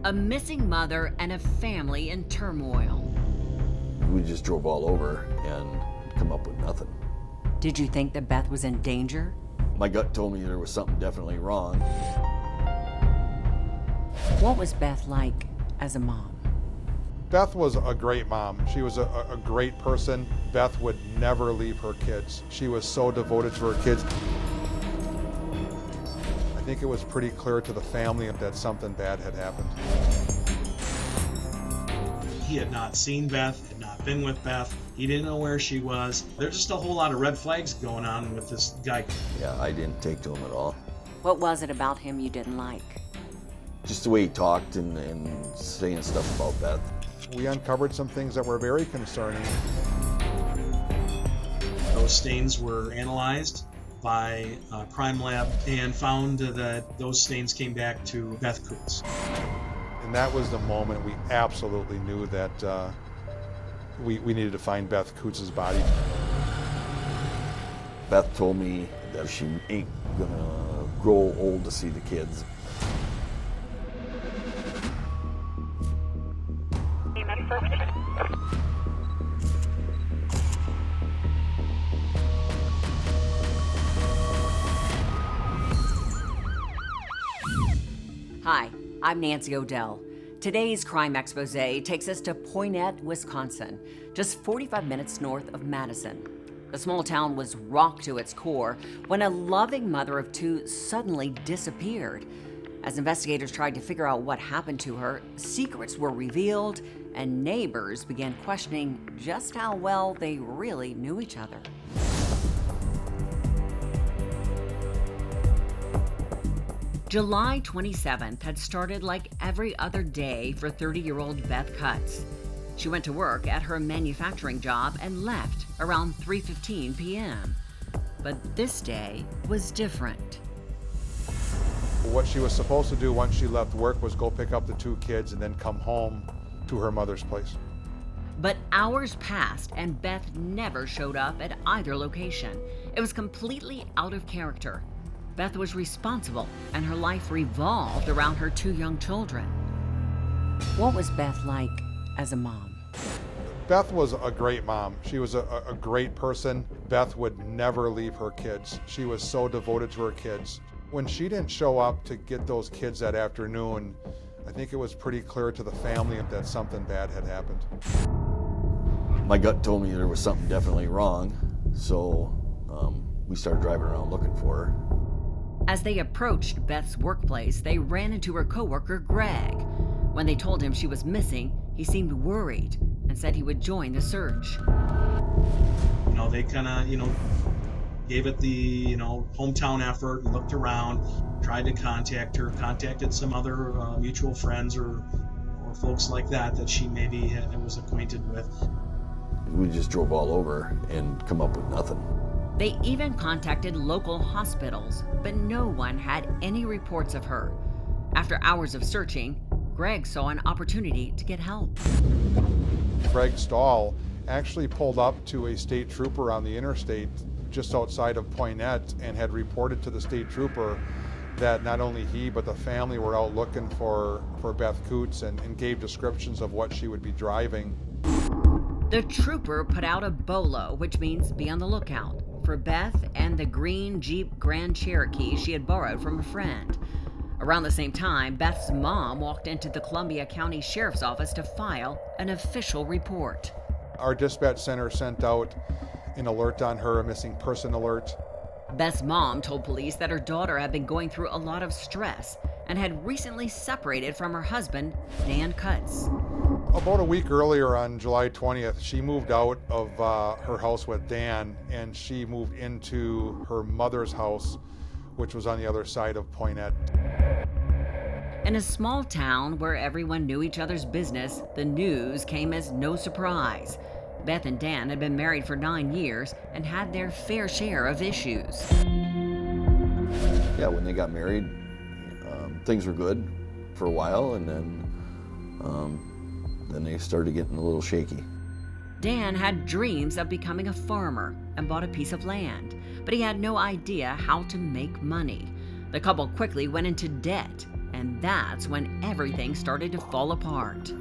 A missing mother and a family in turmoil. We just drove all over and come up with nothing. Did you think that Beth was in danger? My gut told me there was something definitely wrong. What was Beth like as a mom? Beth was a great mom. She was a great person. Beth would never leave her kids. She was so devoted to her kids. I think it was pretty clear to the family that something bad had happened. He had not seen Beth, had not been with Beth. He didn't know where she was. There's just a whole lot of red flags going on with this guy. Yeah, I didn't take to him at all. What was it about him you didn't like? Just the way he talked and saying stuff about Beth. We uncovered some things that were very concerning. Those stains were analyzed by a crime lab and found that those stains came back to Beth Kutz. And that was the moment we absolutely knew that we needed to find Beth Kutz's body. Beth told me that she ain't gonna grow old to see the kids. Hi, I'm Nancy O'Dell. Today's Crime Exposé takes us to Poynette, Wisconsin, just 45 minutes north of Madison. The small town was rocked to its core when a loving mother of two suddenly disappeared. As investigators tried to figure out what happened to her, secrets were revealed and neighbors began questioning just how well they really knew each other. July 27th had started like every other day for 30-year-old Beth Kutz. She went to work at her manufacturing job and left around 3:15 p.m. But this day was different. What she was supposed to do once she left work was go pick up the two kids and then come home to her mother's place. But hours passed and Beth never showed up at either location. It was completely out of character. Beth was responsible and her life revolved around her two young children. What was Beth like as a mom? Beth was a great mom. She was a great person. Beth would never leave her kids. She was so devoted to her kids. When she didn't show up to get those kids that afternoon, I think it was pretty clear to the family that something bad had happened. My gut told me there was something definitely wrong, so we started driving around looking for her. As they approached Beth's workplace, they ran into her coworker, Greg. When they told him she was missing, he seemed worried and said he would join the search. They kind of, gave it the, hometown effort, looked around, tried to contact her, contacted some other mutual friends or folks like that she maybe was acquainted with. We just drove all over and come up with nothing. They even contacted local hospitals, but no one had any reports of her. After hours of searching, Greg saw an opportunity to get help. Greg Stahl actually pulled up to a state trooper on the interstate just outside of Poynette and had reported to the state trooper that not only he but the family were out looking for Beth Kutz and gave descriptions of what she would be driving. The trooper put out a bolo, which means be on the lookout, for Beth and the green Jeep Grand Cherokee she had borrowed from a friend. Around the same time, Beth's mom walked into the Columbia County Sheriff's Office to file an official report. Our dispatch center sent out an alert on her, a missing person alert. Beth's mom told police that her daughter had been going through a lot of stress and had recently separated from her husband, Dan Kutz. About a week earlier on July 20th, she moved out of her house with Dan and she moved into her mother's house, which was on the other side of Poynette. In a small town where everyone knew each other's business, the news came as no surprise. Beth and Dan had been married for 9 years and had their fair share of issues. Yeah, when they got married, things were good for a while, and then they started getting a little shaky. Dan had dreams of becoming a farmer and bought a piece of land, but he had no idea how to make money. The couple quickly went into debt, And that's when everything started to fall apart.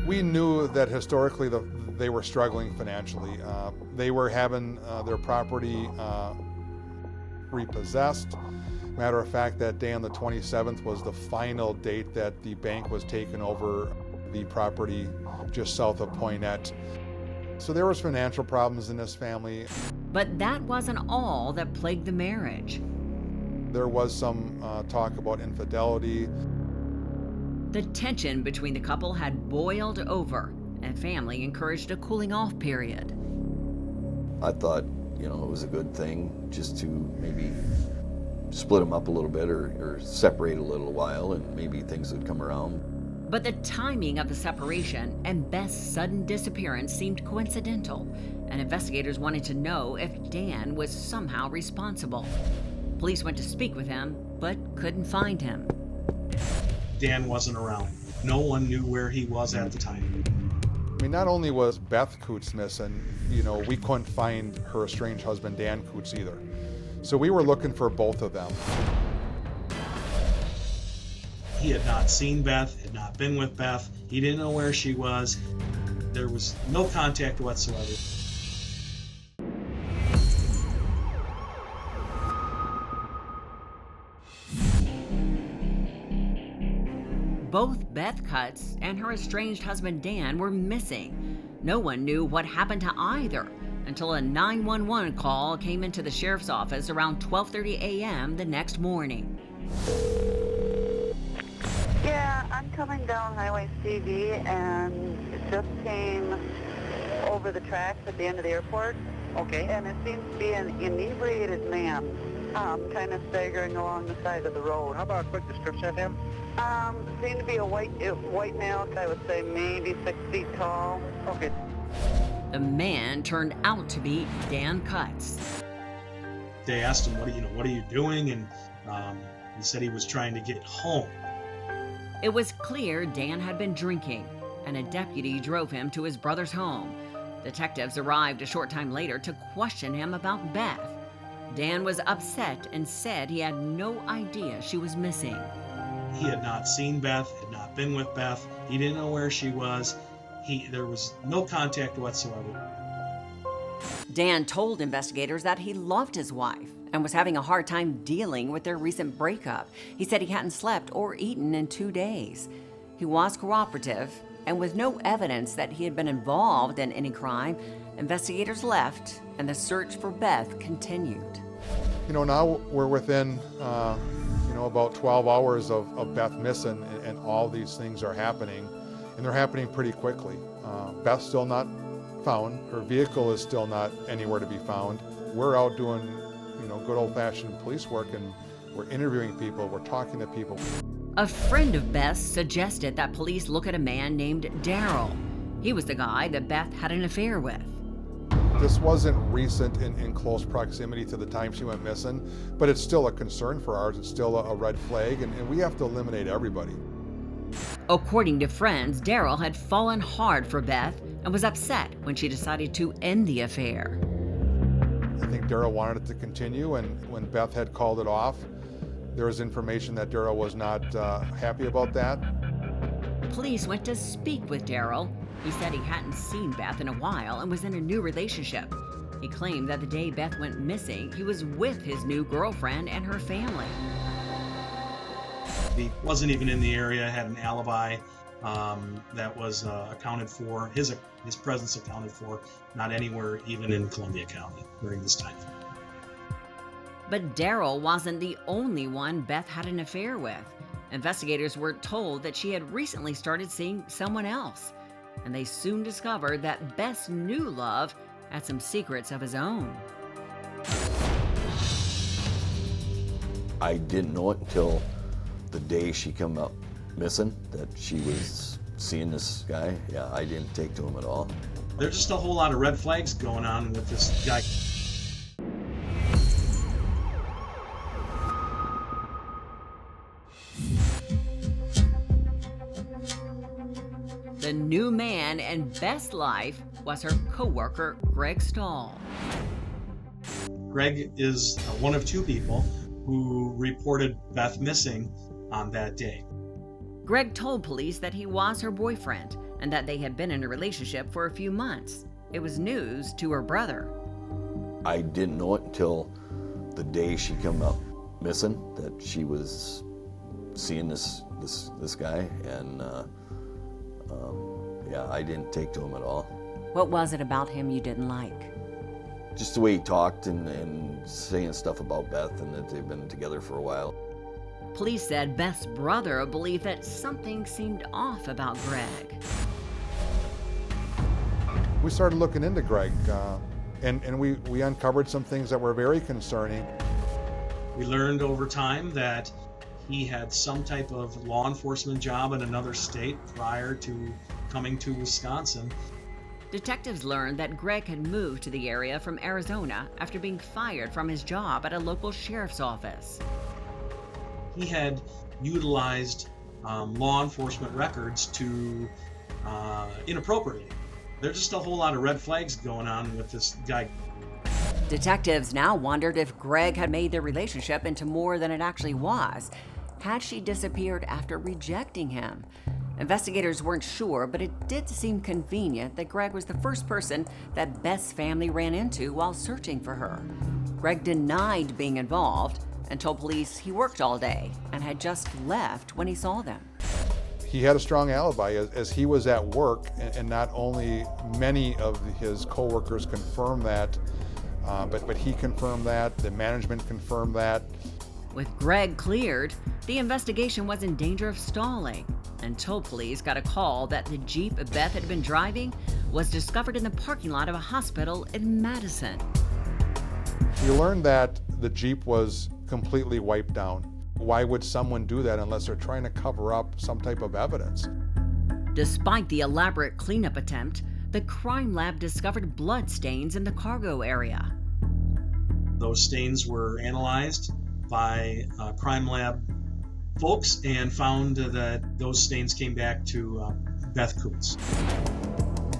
We knew that historically they were struggling financially. They were having their property repossessed. Matter of fact, that day on the 27th was the final date that the bank was taking over the property just south of Poynette. So there was financial problems in this family. But that wasn't all that plagued the marriage. There was some talk about infidelity. The tension between the couple had boiled over, and family encouraged a cooling off period. I thought, it was a good thing just to maybe split them up a little bit or separate a little while, and maybe things would come around. But the timing of the separation and Beth's sudden disappearance seemed coincidental, and investigators wanted to know if Dan was somehow responsible. Police went to speak with him, but couldn't find him. Dan wasn't around. No one knew where he was at the time. I mean, not only was Beth Kutz missing, we couldn't find her estranged husband, Dan Kutz, either. So we were looking for both of them. He had not seen Beth, had not been with Beth. He didn't know where she was. There was no contact whatsoever. Both Beth Kutz and her estranged husband Dan were missing. No one knew what happened to either until a 911 call came into the sheriff's office around 12:30 a.m. the next morning. Yeah, I'm coming down Highway CV and it just came over the tracks at the end of the airport. Okay. And it seems to be an inebriated man, kind of staggering along the side of the road. How about a quick description of him? Seemed to be a white male, I would say maybe 6 feet tall. Okay. The man turned out to be Dan Kutz. They asked him, what are you doing? And he said he was trying to get home. It was clear Dan had been drinking, and a deputy drove him to his brother's home. Detectives arrived a short time later to question him about Beth. Dan was upset and said he had no idea she was missing. He had not seen Beth, had not been with Beth. He didn't know where she was. There was no contact whatsoever. Dan told investigators that he loved his wife and was having a hard time dealing with their recent breakup. He said he hadn't slept or eaten in 2 days. He was cooperative, and with no evidence that he had been involved in any crime, investigators left and the search for Beth continued. Now we're within, about 12 hours of Beth missing, and all these things are happening, and they're happening pretty quickly. Beth's still not found. Her vehicle is still not anywhere to be found. We're out doing, good old-fashioned police work, and we're interviewing people, we're talking to people. A friend of Beth's suggested that police look at a man named Daryl. He was the guy that Beth had an affair with. This wasn't recent in close proximity to the time she went missing, but it's still a concern for ours. It's still a red flag, and we have to eliminate everybody. According to friends, Daryl had fallen hard for Beth and was upset when she decided to end the affair. I think Daryl wanted it to continue, and when Beth had called it off, there was information that Daryl was not happy about that. Police went to speak with Daryl. He said he hadn't seen Beth in a while and was in a new relationship. He claimed that the day Beth went missing, he was with his new girlfriend and her family. He wasn't even in the area, had an alibi that was accounted for, his presence accounted for, not anywhere even in Columbia County during this time. But Daryl wasn't the only one Beth had an affair with. Investigators were told that she had recently started seeing someone else, and they soon discovered that Beth's new love had some secrets of his own. I didn't know it until the day she came up missing, that she was seeing this guy. Yeah, I didn't take to him at all. There's just a whole lot of red flags going on with this guy. The new man in Beth's life was her coworker, Greg Stahl. Greg is one of two people who reported Beth missing on that day. Greg told police that he was her boyfriend and that they had been in a relationship for a few months. It was news to her brother. I didn't know it until the day she came up missing, that she was seeing this guy, and yeah, I didn't take to him at all. What was it about him you didn't like? Just the way he talked and saying stuff about Beth and that they've been together for a while. Police said Beth's brother believed that something seemed off about Greg. We started looking into Greg, and we uncovered some things that were very concerning. We learned over time that he had some type of law enforcement job in another state prior to coming to Wisconsin. Detectives learned that Greg had moved to the area from Arizona after being fired from his job at a local sheriff's office. He had utilized law enforcement records to inappropriately. There's just a whole lot of red flags going on with this guy. Detectives now wondered if Greg had made their relationship into more than it actually was. Had she disappeared after rejecting him? Investigators weren't sure, but it did seem convenient that Greg was the first person that Beth's family ran into while searching for her. Greg denied being involved and told police he worked all day and had just left when he saw them. He had a strong alibi as he was at work, and not only many of his coworkers confirmed that, but he confirmed that, the management confirmed that. With Greg cleared, the investigation was in danger of stalling until police got a call that the Jeep Beth had been driving was discovered in the parking lot of a hospital in Madison. We learned that the Jeep was completely wiped down. Why would someone do that unless they're trying to cover up some type of evidence? Despite the elaborate cleanup attempt, the crime lab discovered blood stains in the cargo area. Those stains were analyzed by crime lab folks and found that those stains came back to Beth Kutz.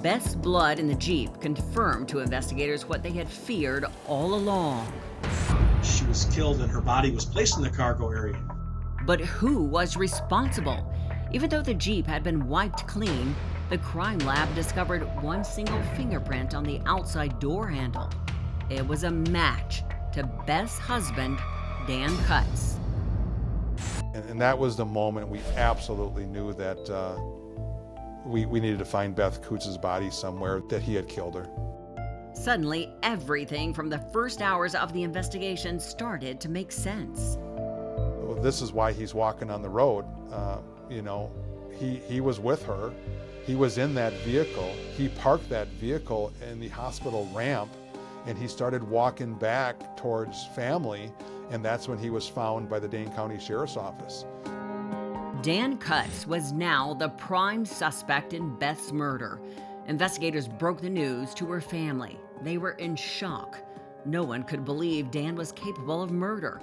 Beth's blood in the Jeep confirmed to investigators what they had feared all along. She was killed and her body was placed in the cargo area. But who was responsible? Even though the Jeep had been wiped clean, the crime lab discovered one single fingerprint on the outside door handle. It was a match to Beth's husband, Dan Kutz. And that was the moment we absolutely knew that we needed to find Beth Kutz's body somewhere, that he had killed her. Suddenly, everything from the first hours of the investigation started to make sense. Well, this is why he's walking on the road. He was with her. He was in that vehicle. He parked that vehicle in the hospital ramp, and he started walking back towards family, and that's when he was found by the Dane County Sheriff's Office. Dan Kutz was now the prime suspect in Beth's murder. Investigators broke the news to her family. They were in shock. No one could believe Dan was capable of murder.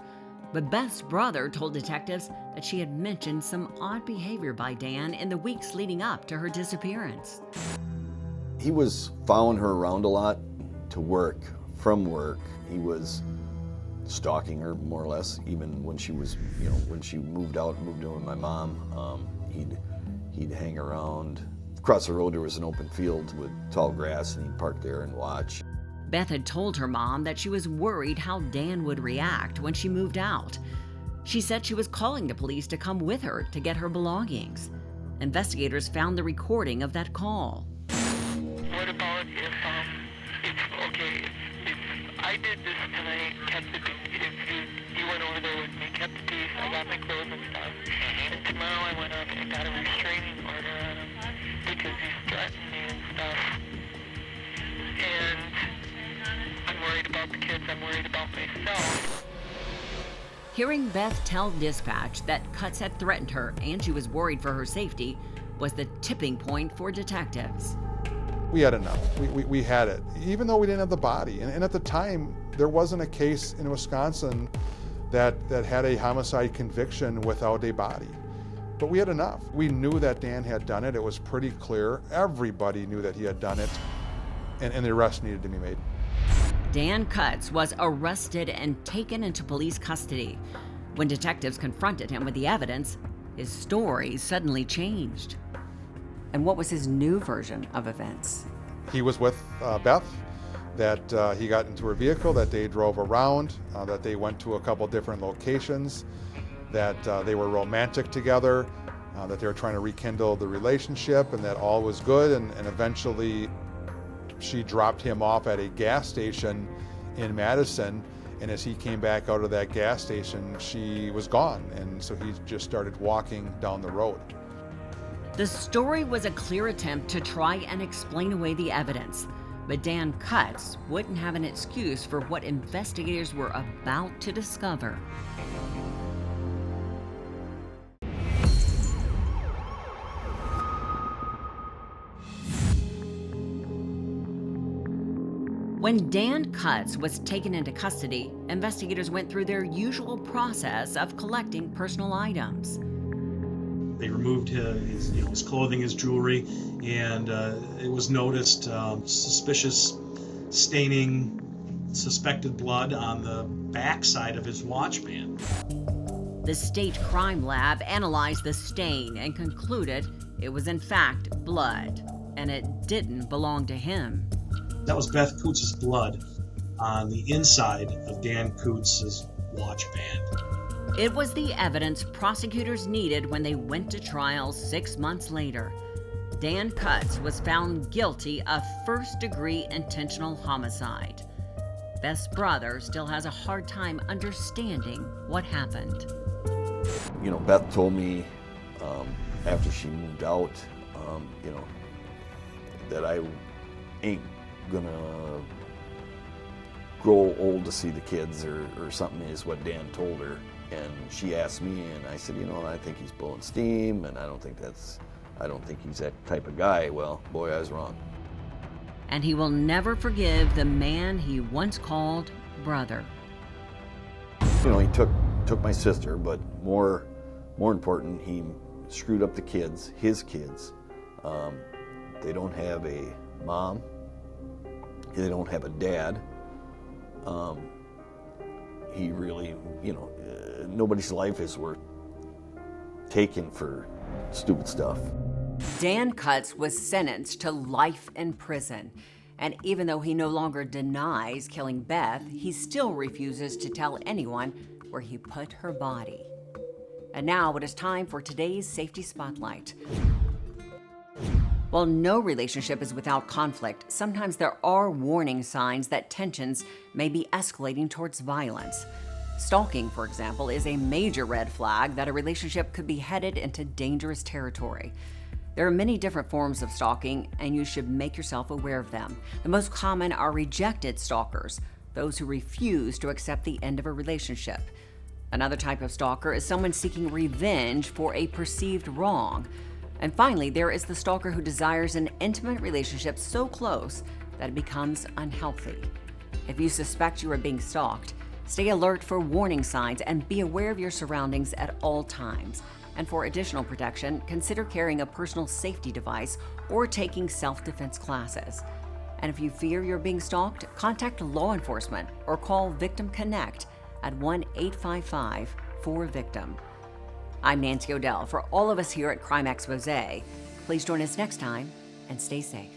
But Beth's brother told detectives that she had mentioned some odd behavior by Dan in the weeks leading up to her disappearance. He was following her around a lot to work, from work. He was stalking her more or less, even when she was, when she moved out, moved in with my mom, he'd hang around. Across the road there was an open field with tall grass, and he'd park there and watch. Beth had told her mom that she was worried how Dan would react when she moved out. She said she was calling the police to come with her to get her belongings. Investigators found the recording of that call. What about if I did this tonight, if you went over there with me, kept the peace, I got my clothes and stuff, and tomorrow I went up and got a restraining order on him because he's threatened me and stuff, and I'm worried about the kids, I'm worried about myself. Hearing Beth tell dispatch that Kutz had threatened her and she was worried for her safety was the tipping point for detectives. We had enough. We had it, even though we didn't have the body. And at the time, there wasn't a case in Wisconsin that had a homicide conviction without a body. But we had enough. We knew that Dan had done it. It was pretty clear. Everybody knew that he had done it, and the arrest needed to be made. Dan Kutz was arrested and taken into police custody. When detectives confronted him with the evidence, his story suddenly changed. And what was his new version of events? He was with Beth, that he got into her vehicle, that they drove around, that they went to a couple different locations, that they were romantic together, that they were trying to rekindle the relationship, and that all was good. And eventually she dropped him off at a gas station in Madison, and as he came back out of that gas station, she was gone, and so he just started walking down the road. The story was a clear attempt to try and explain away the evidence, but Dan Kutz wouldn't have an excuse for what investigators were about to discover. When Dan Kutz was taken into custody, investigators went through their usual process of collecting personal items. They removed his clothing, his jewelry, and it was noticed suspicious staining, suspected blood on the backside of his watch band. The state crime lab analyzed the stain and concluded it was in fact blood, and it didn't belong to him. That was Beth Kutz's blood on the inside of Dan Kutz's watch band. It was the evidence prosecutors needed when they went to trial 6 months later. Dan Kutz was found guilty of first-degree intentional homicide. Beth's brother still has a hard time understanding what happened. You know, Beth told me after she moved out, that I ain't gonna grow old to see the kids or something is what Dan told her. And she asked me, and I said, I think he's blowing steam, and I don't think he's that type of guy. Well, boy, I was wrong. And he will never forgive the man he once called brother. He took my sister, but more important, he screwed up the kids, his kids. They don't have a mom. They don't have a dad. He really, nobody's life is worth taking for stupid stuff. Dan Kutz was sentenced to life in prison. And even though he no longer denies killing Beth, he still refuses to tell anyone where he put her body. And now it is time for today's Safety Spotlight. While no relationship is without conflict, sometimes there are warning signs that tensions may be escalating towards violence. Stalking, for example, is a major red flag that a relationship could be headed into dangerous territory. There are many different forms of stalking, and you should make yourself aware of them. The most common are rejected stalkers, those who refuse to accept the end of a relationship. Another type of stalker is someone seeking revenge for a perceived wrong. And finally, there is the stalker who desires an intimate relationship so close that it becomes unhealthy. If you suspect you are being stalked, stay alert for warning signs and be aware of your surroundings at all times. And for additional protection, consider carrying a personal safety device or taking self-defense classes. And if you fear you're being stalked, contact law enforcement or call Victim Connect at 1-855-4VICTIM. I'm Nancy O'Dell. For all of us here at Crime Exposé, please join us next time and stay safe.